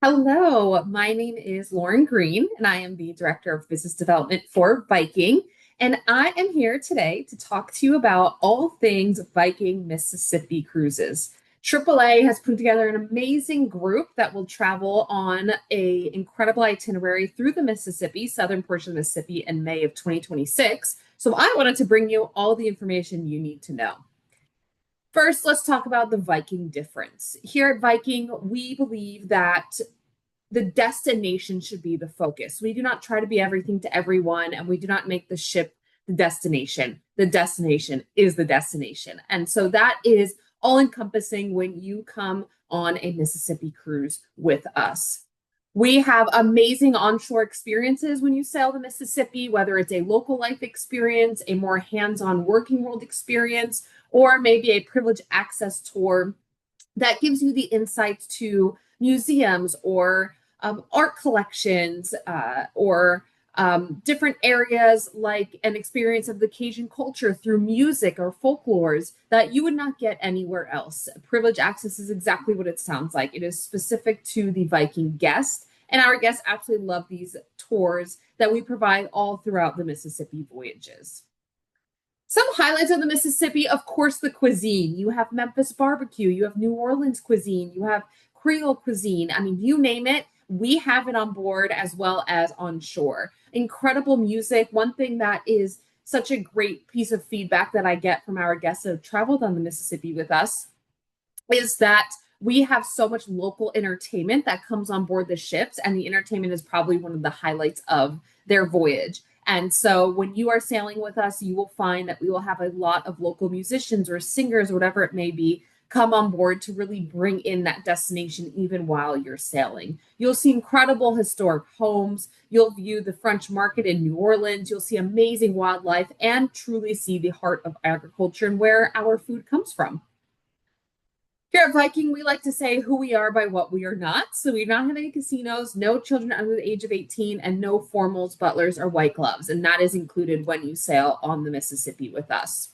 Hello, my name is Lauren Green, and I am the Director of Business Development for Viking. And I am here today to talk to you about all things Viking Mississippi cruises. AAA has put together an amazing group that will travel on a incredible itinerary through the Mississippi, southern portion of Mississippi, in May of 2026. So I wanted to bring you all the information you need to know. First, let's talk about the Viking difference. Here at Viking, we believe that the destination should be the focus. We do not try to be everything to everyone, and we do not make the ship the destination. The destination is the destination. And so that is all encompassing when you come on a Mississippi cruise with us. We have amazing onshore experiences when you sail the Mississippi, whether it's a local life experience, a more hands-on working world experience, or maybe a privileged access tour that gives you the insights to museums or art collections or different areas like an experience of the Cajun culture through music or folklores that you would not get anywhere else. Privilege access is exactly what it sounds like. It is specific to the Viking guest, and our guests absolutely love these tours that we provide all throughout the Mississippi voyages. Some highlights of the Mississippi, of course, the cuisine. You have Memphis barbecue, you have New Orleans cuisine, you have Creole cuisine. I mean, you name it, we have it on board as well as on shore. Incredible music. One thing that is such a great piece of feedback that I get from our guests that have traveled on the Mississippi with us is that we have so much local entertainment that comes on board the ships, and the entertainment is probably one of the highlights of their voyage. And so when you are sailing with us, you will find that we will have a lot of local musicians or singers, or whatever it may be, come on board to really bring in that destination even while you're sailing. You'll see incredible historic homes. You'll view the French market in New Orleans. You'll see amazing wildlife and truly see the heart of agriculture and where our food comes from. Here at Viking, we like to say who we are by what we are not. So we do not have any casinos, no children under the age of 18, and no formals, butlers, or white gloves. And that is included when you sail on the Mississippi with us.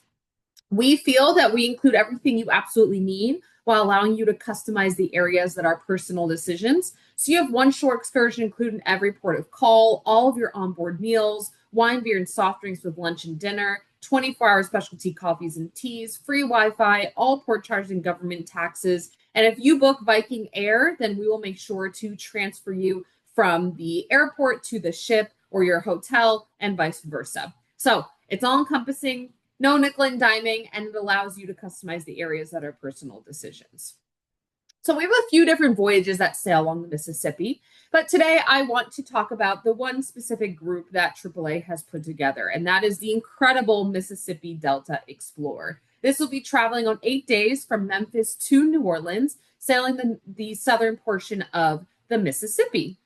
We feel that we include everything you absolutely need while allowing you to customize the areas that are personal decisions. So you have one shore excursion included in every port of call, all of your onboard meals, wine, beer, and soft drinks with lunch and dinner, 24-hour specialty coffees and teas, free Wi-Fi, all port charges and government taxes. And if you book Viking Air, then we will make sure to transfer you from the airport to the ship or your hotel and vice versa. So it's all encompassing, no nickel and diming, and it allows you to customize the areas that are personal decisions. So we have a few different voyages that sail along the Mississippi, but today I want to talk about the one specific group that AAA has put together, and that is the incredible Mississippi Delta Explorer. This will be traveling on 8 days from Memphis to New Orleans, sailing the southern portion of the Mississippi.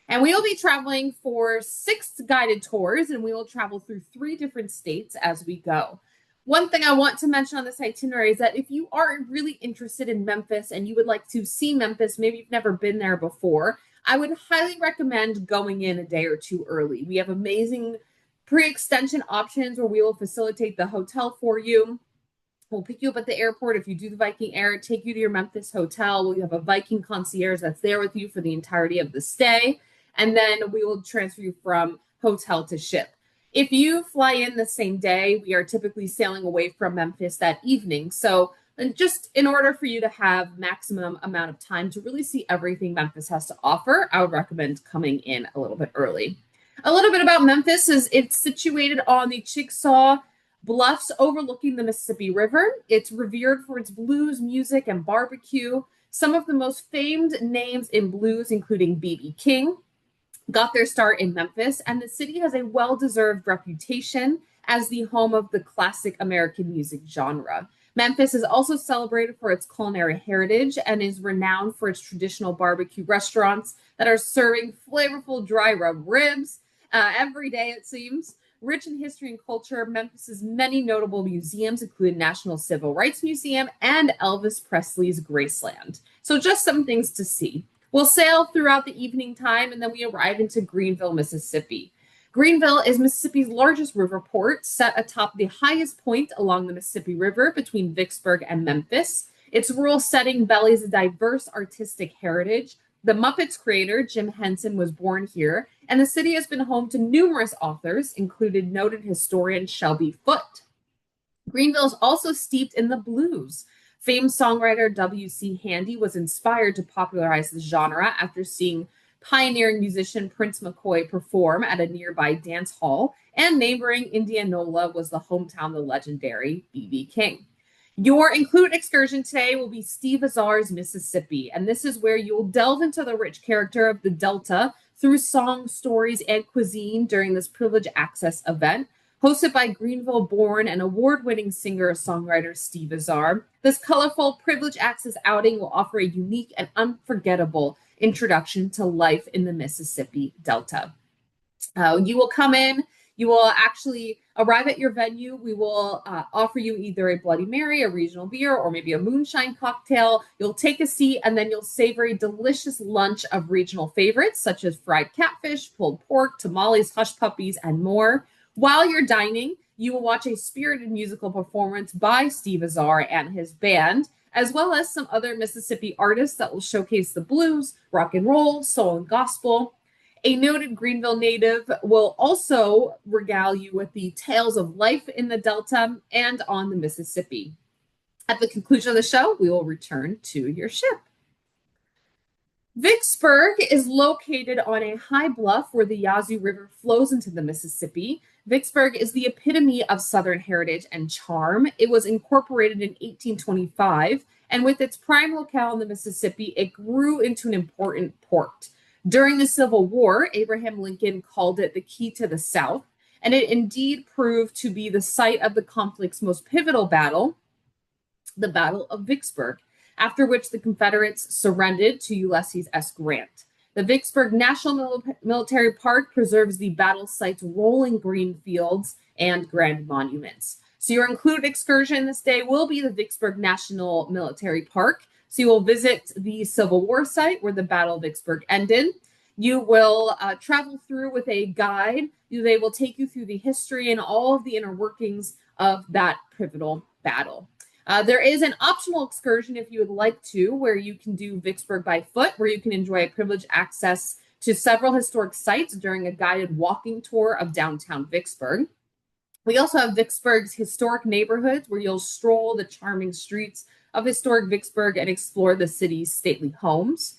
And we will be traveling for 6 guided tours, and we will travel through 3 different states as we go. One thing I want to mention on this itinerary is that if you are really interested in Memphis and you would like to see Memphis, maybe you've never been there before, I would highly recommend going in a day or 2 early. We have amazing pre-extension options where we will facilitate the hotel for you. We'll pick you up at the airport if you do the Viking Air, take you to your Memphis hotel. We'll have a Viking concierge that's there with you for the entirety of the stay. And then we will transfer you from hotel to ship. If you fly in the same day, we are typically sailing away from Memphis that evening. So just in order for you to have maximum amount of time to really see everything Memphis has to offer, I would recommend coming in a little bit early. A little bit about Memphis is it's situated on the Chickasaw Bluffs overlooking the Mississippi River. It's revered for its blues, music, and barbecue. Some of the most famed names in blues, including B.B. King, got their start in Memphis, and the city has a well-deserved reputation as the home of the classic American music genre. Memphis is also celebrated for its culinary heritage and is renowned for its traditional barbecue restaurants that are serving flavorful dry rub ribs every day, it seems. Rich in history and culture, Memphis's many notable museums include National Civil Rights Museum and Elvis Presley's Graceland. So just some things to see. We'll sail throughout the evening time, and then we arrive into Greenville, Mississippi. Greenville is Mississippi's largest river port, set atop the highest point along the Mississippi River between Vicksburg and Memphis. Its rural setting bellies a diverse artistic heritage, The Muppets creator, Jim Henson, was born here, and the city has been home to numerous authors, including noted historian Shelby Foote. Greenville is also steeped in the blues. Famed songwriter W.C. Handy was inspired to popularize the genre after seeing pioneering musician Prince McCoy perform at a nearby dance hall, and neighboring Indianola was the hometown of the legendary B.B. King. Your included excursion today will be Steve Azar's Mississippi, and this is where you'll delve into the rich character of the Delta through song, stories, and cuisine during this privilege access event. Hosted by Greenville-born and award-winning singer-songwriter Steve Azar, this colorful privilege access outing will offer a unique and unforgettable introduction to life in the Mississippi Delta. You will come in, you will actually arrive at your venue. We will offer you either a Bloody Mary, a regional beer, or maybe a moonshine cocktail. You'll take a seat and then you'll savor a delicious lunch of regional favorites such as fried catfish, pulled pork, tamales, hush puppies, and more. While you're dining, you will watch a spirited musical performance by Steve Azar and his band, as well as some other Mississippi artists that will showcase the blues, rock and roll, soul, and gospel. A noted Greenville native will also regale you with the tales of life in the Delta and on the Mississippi. At the conclusion of the show, we will return to your ship. Vicksburg is located on a high bluff where the Yazoo River flows into the Mississippi. Vicksburg is the epitome of Southern heritage and charm. It was incorporated in 1825, and with its prime locale in the Mississippi, it grew into an important port. During the Civil War, Abraham Lincoln called it the key to the South, and it indeed proved to be the site of the conflict's most pivotal battle, the Battle of Vicksburg, after which the Confederates surrendered to Ulysses S. Grant. The Vicksburg National Military Park preserves the battle site's rolling green fields and grand monuments. So your included excursion this day will be the Vicksburg National Military Park. So you will visit the Civil War site where the Battle of Vicksburg ended. You will travel through with a guide. They will take you through the history and all of the inner workings of that pivotal battle. There is an optional excursion if you would like to, where you can do Vicksburg by foot, where you can enjoy a privileged access to several historic sites during a guided walking tour of downtown Vicksburg. We also have Vicksburg's historic neighborhoods, where you'll stroll the charming streets of historic Vicksburg and explore the city's stately homes.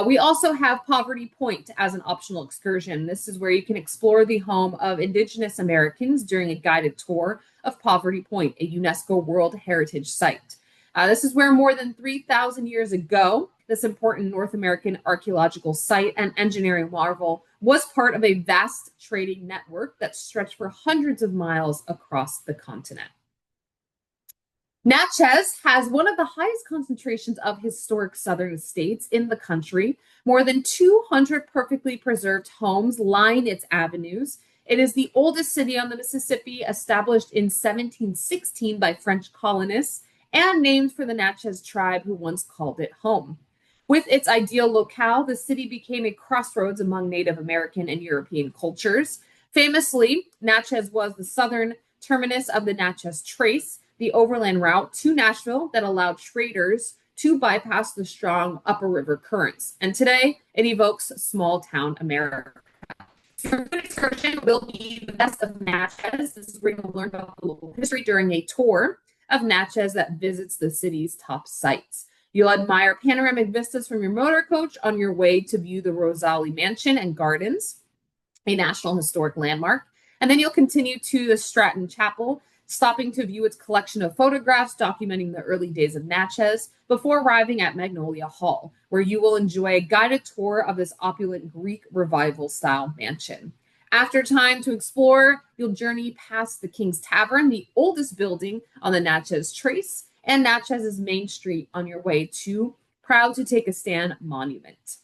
We also have Poverty Point as an optional excursion. This is where you can explore the home of Indigenous Americans during a guided tour of Poverty Point, a UNESCO World Heritage Site. This is where more than 3,000 years ago, this important North American archaeological site and engineering marvel was part of a vast trading network that stretched for hundreds of miles across the continent. Natchez has one of the highest concentrations of historic Southern estates in the country. More than 200 perfectly preserved homes line its avenues. It is the oldest city on the Mississippi, established in 1716 by French colonists and named for the Natchez tribe who once called it home. With its ideal locale, the city became a crossroads among Native American and European cultures. Famously, Natchez was the southern terminus of the Natchez Trace, the overland route to Nashville that allowed traders to bypass the strong upper river currents. And today, it evokes small town America. Your food excursion will be the best of Natchez. This is where you'll learn about the local history during a tour of Natchez that visits the city's top sites. You'll admire panoramic vistas from your motor coach on your way to view the Rosali Mansion and Gardens, a National Historic Landmark. And then you'll continue to the Stratton Chapel, stopping to view its collection of photographs documenting the early days of Natchez before arriving at Magnolia Hall, where you will enjoy a guided tour of this opulent Greek Revival-style mansion. After time to explore, you'll journey past the King's Tavern, the oldest building on the Natchez Trace, and Natchez's Main Street on your way to Proud to Take a Stand Monument.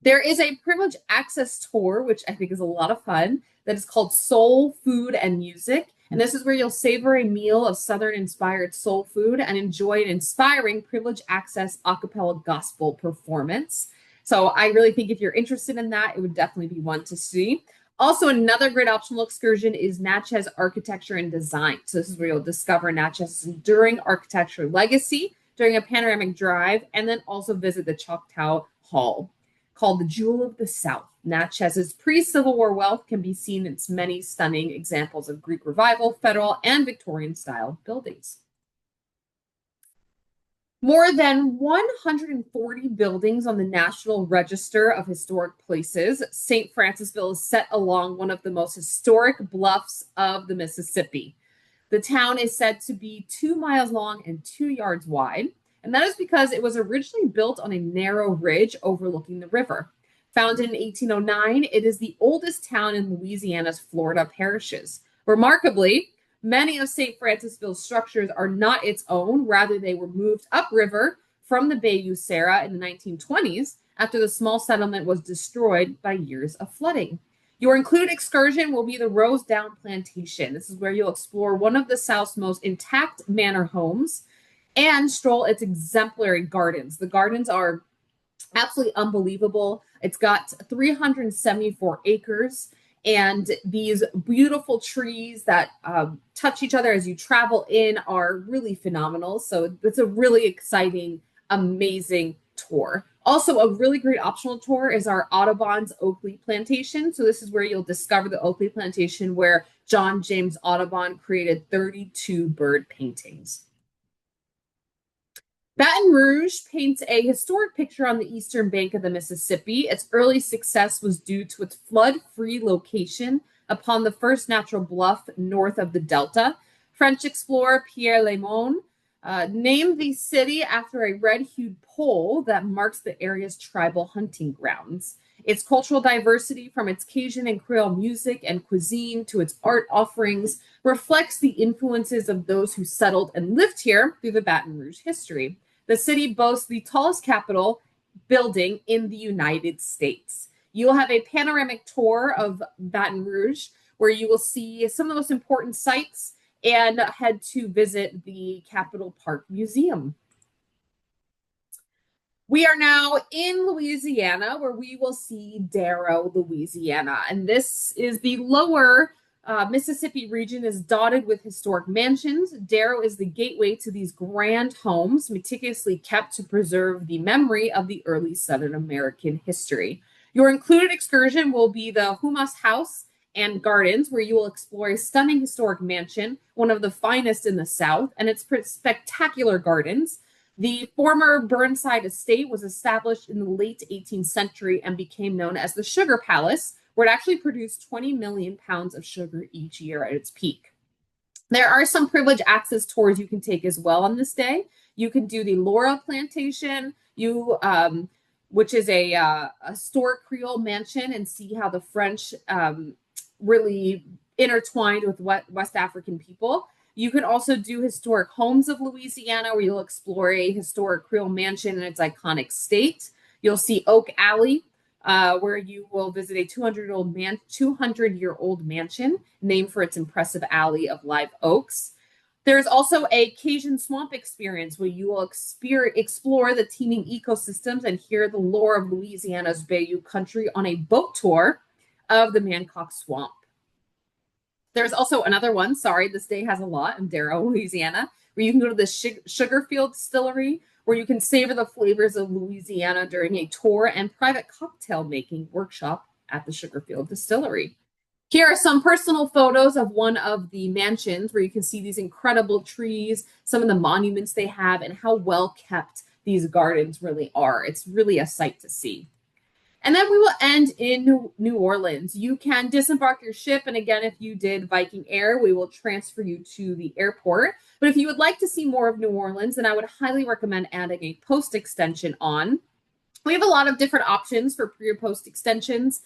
There is a privileged access tour, which I think is a lot of fun, that is called Soul, Food, and Music. And this is where you'll savor a meal of Southern-inspired soul food and enjoy an inspiring privileged access a cappella gospel performance. So I really think if you're interested in that, it would definitely be one to see. Also, another great optional excursion is Natchez Architecture and Design. So this is where you'll discover Natchez's enduring architecture legacy during a panoramic drive, and then also visit the Choctaw Hall, called the Jewel of the South. Natchez' pre-Civil War wealth can be seen in its many stunning examples of Greek Revival, Federal, and Victorian-style buildings. More than 140 buildings on the National Register of Historic Places. St. Francisville is set along one of the most historic bluffs of the Mississippi. The town is said to be 2 miles long and 2 yards wide, and that is because it was originally built on a narrow ridge overlooking the river. Founded in 1809, it is the oldest town in Louisiana's Florida parishes. Remarkably, many of St. Francisville's structures are not its own. Rather, they were moved upriver from the Bayou Sara in the 1920s after the small settlement was destroyed by years of flooding. Your included excursion will be the Rose Down Plantation. This is where you'll explore one of the South's most intact manor homes and stroll its exemplary gardens. The gardens are absolutely unbelievable. It's got 374 acres and these beautiful trees that touch each other as you travel in are really phenomenal. So it's a really exciting, amazing tour. Also, a really great optional tour is our Audubon's Oakley Plantation. So this is where you'll discover the Oakley Plantation where John James Audubon created 32 bird paintings. Baton Rouge paints a historic picture on the eastern bank of the Mississippi. Its early success was due to its flood-free location upon the first natural bluff north of the Delta. French explorer Pierre Lemon named the city after a red-hued pole that marks the area's tribal hunting grounds. Its cultural diversity, from its Cajun and Creole music and cuisine to its art offerings, reflects the influences of those who settled and lived here through the Baton Rouge history. The city boasts the tallest Capitol building in the United States. You'll have a panoramic tour of Baton Rouge where you will see some of the most important sites and head to visit the Capitol Park Museum. We are now in Louisiana, where we will see Darrow, Louisiana. And this is the lower Mississippi region is dotted with historic mansions. Darrow is the gateway to these grand homes, meticulously kept to preserve the memory of the early Southern American history. Your included excursion will be the Humas House and Gardens, where you will explore a stunning historic mansion, one of the finest in the South, and its spectacular gardens. The former Burnside estate was established in the late 18th century and became known as the Sugar Palace, where it actually produced 20 million pounds of sugar each year at its peak. There are some privileged access tours you can take as well on this day. You can do the Laura Plantation, which is a historic Creole mansion, and see how the French really intertwined with West African people. You can also do historic homes of Louisiana, where you'll explore a historic Creole mansion in its iconic state. You'll see Oak Alley, where you will visit a 200-year-old mansion named for its impressive alley of live oaks. There's also a Cajun swamp experience where you will explore the teeming ecosystems and hear the lore of Louisiana's Bayou country on a boat tour of the Mancock Swamp. There's also another one, sorry, this day has a lot, in Darrow, Louisiana, where you can go to the Sugarfield Distillery, where you can savor the flavors of Louisiana during a tour and private cocktail making workshop at the Sugarfield Distillery. Here are some personal photos of one of the mansions where you can see these incredible trees, some of the monuments they have, and how well kept these gardens really are. It's really a sight to see. And then we will end in New Orleans. You can disembark your ship. And again, if you did Viking Air, we will transfer you to the airport. But if you would like to see more of New Orleans, then I would highly recommend adding a post extension on. We have a lot of different options for pre or post extensions.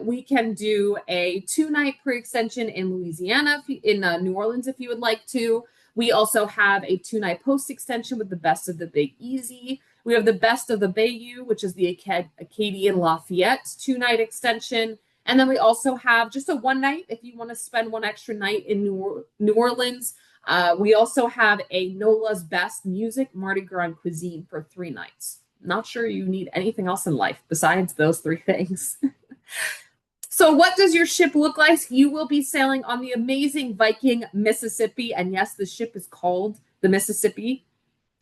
We can do a 2-night pre-extension in Louisiana, in New Orleans, if you would like to. We also have a 2-night post extension with the Best of the Big Easy. We have the Best of the Bayou, which is the Acadian Lafayette 2-night extension. And then we also have just a 1-night if you want to spend one extra night in New Orleans. We also have a Nola's Best Music, Mardi Gras, and Cuisine for 3 nights. Not sure you need anything else in life besides those 3 things. So what does your ship look like? You will be sailing on the amazing Viking Mississippi. And yes, the ship is called the Mississippi.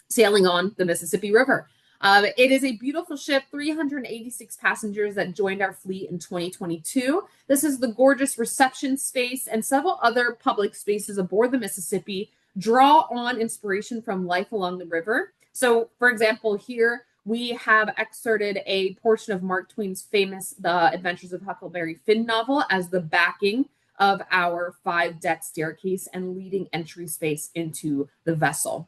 sailing on the Mississippi River. It is a beautiful ship, 386 passengers that joined our fleet in 2022. This is the gorgeous reception space and several other public spaces aboard the Mississippi draw on inspiration from life along the river. So, for example, here we have excerpted a portion of Mark Twain's famous The Adventures of Huckleberry Finn novel as the backing of our 5-deck staircase and leading entry space into the vessel.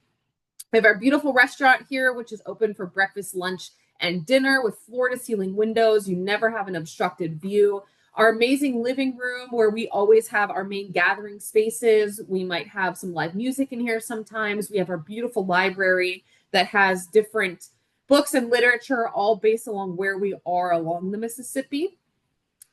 We have our beautiful restaurant here, which is open for breakfast, lunch, and dinner with floor-to-ceiling windows. You never have an obstructed view. Our amazing living room where we always have our main gathering spaces. We might have some live music in here sometimes. We have our beautiful library that has different books and literature all based along where we are along the Mississippi.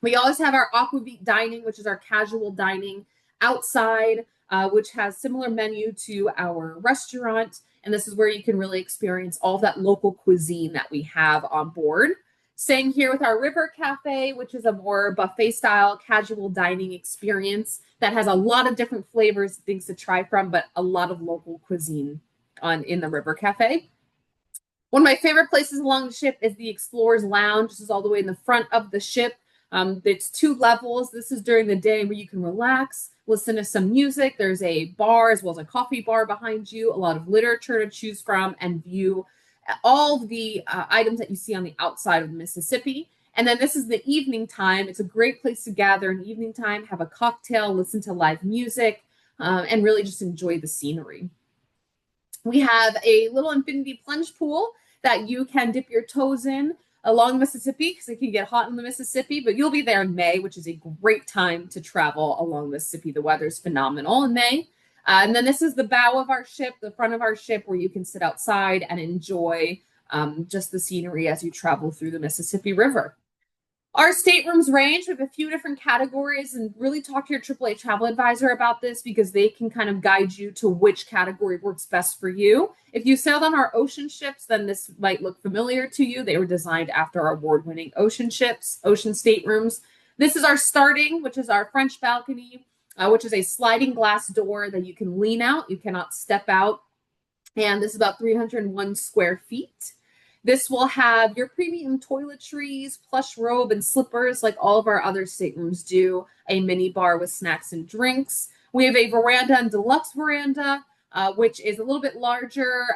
We always have our aquavit dining, which is our casual dining outside, which has similar menu to our restaurant. And this is where you can really experience all that local cuisine that we have on board. Same here with our River Cafe, which is a more buffet style casual dining experience that has a lot of different flavors, things to try from, but a lot of local cuisine in the River Cafe. One of my favorite places along the ship is the Explorer's Lounge. This is all the way in the front of the ship. It's 2 levels. This is during the day where you can relax, listen to some music. There's a bar as well as a coffee bar behind you, a lot of literature to choose from, and view all of the items that you see on the outside of the Mississippi. And then this is the evening time. It's a great place to gather in evening time, have a cocktail, listen to live music, and really just enjoy the scenery. We have a little infinity plunge pool that you can dip your toes in along Mississippi because it can get hot in the Mississippi, but you'll be there in May, which is a great time to travel along Mississippi. The weather's phenomenal in May. And then this is the bow of our ship, the front of our ship, where you can sit outside and enjoy just the scenery as you travel through the Mississippi River. Our staterooms range. We have a few different categories, and really talk to your AAA travel advisor about this because they can kind of guide you to which category works best for you. If you sailed on our ocean ships, then this might look familiar to you. They were designed after our award-winning ocean ships, ocean staterooms. This is our starting, which is our French balcony, which is a sliding glass door that you can lean out. You cannot step out. And this is about 301 square feet. This will have your premium toiletries, plush robe, and slippers like all of our other staterooms do. A mini bar with snacks and drinks. We have a veranda and deluxe veranda, which is a little bit larger,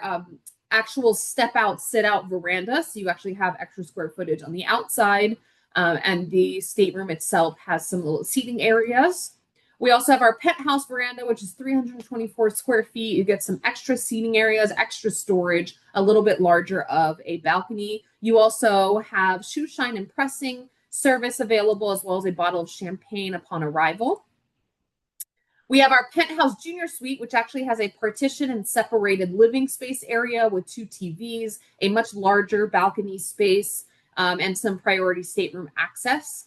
actual step-out, sit-out veranda. So you actually have extra square footage on the outside. And the stateroom itself has some little seating areas. We also have our penthouse veranda, which is 324 square feet. You get some extra seating areas, extra storage, a little bit larger of a balcony. You also have shoe shine and pressing service available, as well as a bottle of champagne upon arrival. We have our penthouse junior suite, which actually has a partition and separated living space area with 2 TVs, a much larger balcony space, and some priority stateroom access.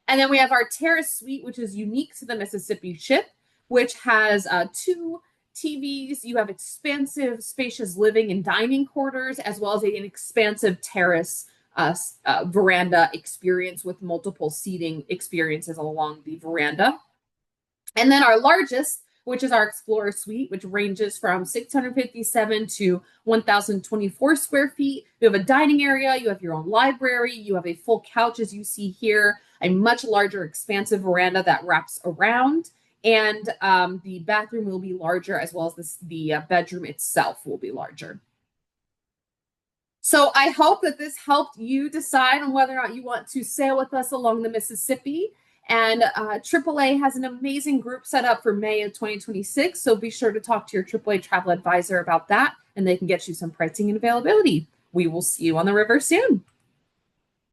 And then we have our terrace suite, which is unique to the Mississippi ship, which has 2 TVs. You have expansive, spacious living and dining quarters, as well as an expansive terrace veranda experience with multiple seating experiences along the veranda. And then our largest, which is our Explorer Suite, which ranges from 657 to 1,024 square feet. You have a dining area, you have your own library, you have a full couch as you see here, a much larger expansive veranda that wraps around, and the bathroom will be larger, as well as the bedroom itself will be larger. So I hope that this helped you decide on whether or not you want to sail with us along the Mississippi. And AAA has an amazing group set up for May of 2026. So be sure to talk to your AAA travel advisor about that, and they can get you some pricing and availability. We will see you on the river soon.